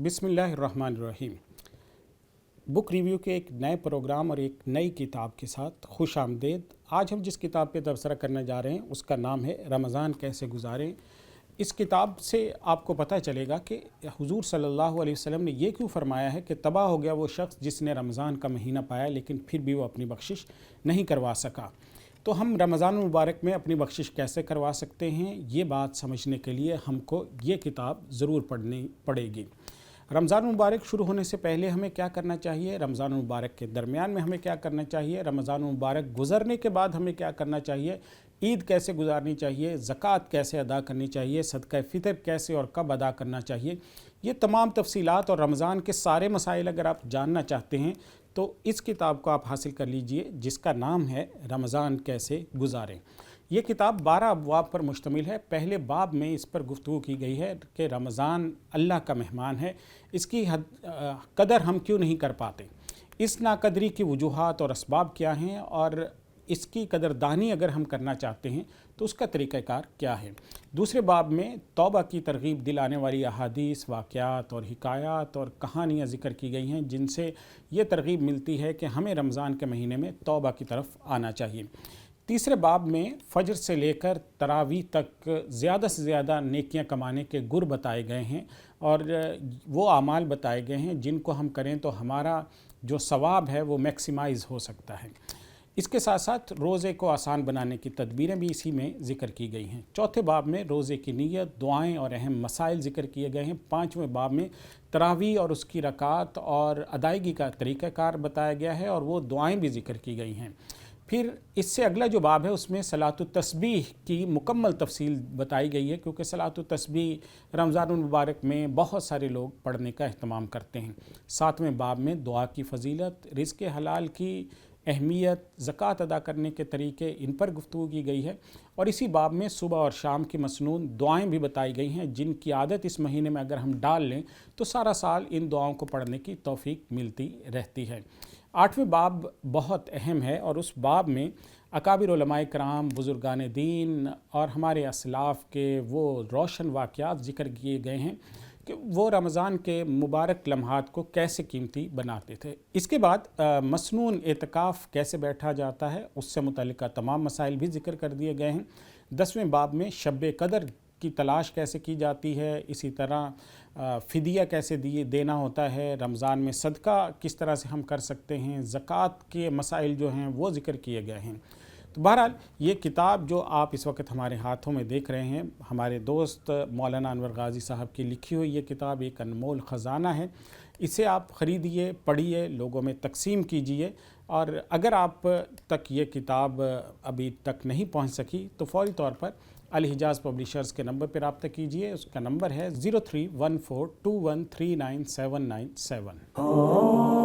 बिस्मिल्लाहिर्रहमानिर्रहीम। Book review के एक नए प्रोग्राम और एक नई किताब के साथ खुश आमदेद। आज हम जिस किताब पे तबसरा करने जा रहे हैं उसका नाम है रमज़ान कैसे गुजारें। इस किताब से आपको पता चलेगा कि हुजूर सल्लल्लाहु अलैहि वसल्लम ने ये क्यों फरमाया है कि तबाह हो गया वो शख्स जिसने रमज़ान का महीना पाया लेकिन फिर भी वो अपनी बख्शिश नहीं करवा सका। तो हम रमज़ान मुबारक में अपनी बख्शिश कैसे करवा सकते हैं, ये बात समझने के लिए हमको ये किताब ज़रूर पढ़नी पड़ेगी। रमज़ान मुबारक शुरू होने से पहले हमें क्या करना चाहिए, रमज़ान मुबारक के दरमियान में हमें क्या करना चाहिए, रमज़ान मुबारक गुज़रने के बाद हमें क्या करना चाहिए, ईद कैसे गुजारनी चाहिए, ज़कात कैसे अदा करनी चाहिए, सदका फ़ितर कैसे और कब अदा करना चाहिए, ये तमाम तफसीलात और रमज़ान के सारे मसाइल अगर आप जानना चाहते हैं तो इस किताब को आप हासिल कर लीजिए जिसका नाम है रमज़ान कैसे गुजारें। ये किताब 12 अबवाब पर मुश्तमिल है। पहले बाब में इस पर गुफ्तगू की गई है कि रमज़ान अल्लाह का मेहमान है, इसकी कदर हम क्यों नहीं कर पाते, इस नाकदरी की वजूहात और असबाब क्या हैं और इसकी कदरदानी अगर हम करना चाहते हैं तो उसका तरीक़ाकार क्या है। दूसरे बाब में तौबा की तरगीब दिलाने वाली अहादीस, वाक़यात और हिकायात और कहानियाँ ज़िक्र की गई हैं जिनसे ये तरगीब मिलती है कि हमें रमज़ान के महीने में तौबा की तरफ आना चाहिए। तीसरे बाब में फ़जर से लेकर तरावी तक ज़्यादा से ज़्यादा नेकियां कमाने के गुर बताए गए हैं और वो आमाल बताए गए हैं जिनको हम करें तो हमारा जो सवाब है वो मैक्सिमाइज़ हो सकता है। इसके साथ साथ रोज़े को आसान बनाने की तदबीरें भी इसी में ज़िक्र की गई हैं। चौथे बाब में रोज़े की नीयत, दुआएं और अहम मसाइल ज़िक्र किए गए हैं। पाँचवें बाब में तरावी और उसकी रकात और अदायगी का तरीक़ाकार बताया गया है और वो दुआएं भी ज़िक्र की गई हैं। फिर इससे अगला जो बाब है उसमें सलातुत तस्बीह की मुकम्मल तफसील बताई गई है क्योंकि सलातुत तस्बीह रमज़ान मुबारक में बहुत सारे लोग पढ़ने का अहतमाम करते हैं। सातवें बाब में दुआ की फ़जीलत, रिज़्क़ हलाल की अहमियत, ज़कात अदा करने के तरीके, इन पर गुफ्तगू की गई है और इसी बाब में सुबह और शाम की मसनून दुआएं भी बताई गई हैं जिनकी आदत इस महीने में अगर हम डाल लें तो सारा साल इन दुआओं को पढ़ने की तौफीक मिलती रहती है। आठवें बाब बहुत अहम है और उस बाब में अकाबिर उलमाए कराम, बुज़ुर्गान दीन और हमारे असलाफ़ के वो रोशन वाक़यात ज़िक्र किए गए हैं कि वो रमज़ान के मुबारक लम्हात को कैसे कीमती बनाते थे। इसके बाद मसनून एतकाफ़ कैसे बैठा जाता है उससे मुतल्लिक़ तमाम मसाइल भी ज़िक्र कर दिए गए हैं। 10वें बाब में शब कदर की तलाश कैसे की जाती है, इसी तरह फ़िदिया कैसे देना होता है, रमज़ान में सदका किस तरह से हम कर सकते हैं, ज़कात के मसाइल जो हैं वो ज़िक्र किए गए हैं। तो बहरहाल ये किताब जो आप इस वक्त हमारे हाथों में देख रहे हैं, हमारे दोस्त मौलाना अनवर गाज़ी साहब की लिखी हुई ये किताब एक अनमोल ख़जाना है। इसे आप ख़रीदिए, पढ़िए, लोगों में तकसीम कीजिए और अगर आप तक ये किताब अभी तक नहीं पहुंच सकी तो फ़ौरी तौर पर अल हिजाज़ पब्लिशर्स के नंबर पर रब्ता कीजिए। उसका नंबर है 031421399797।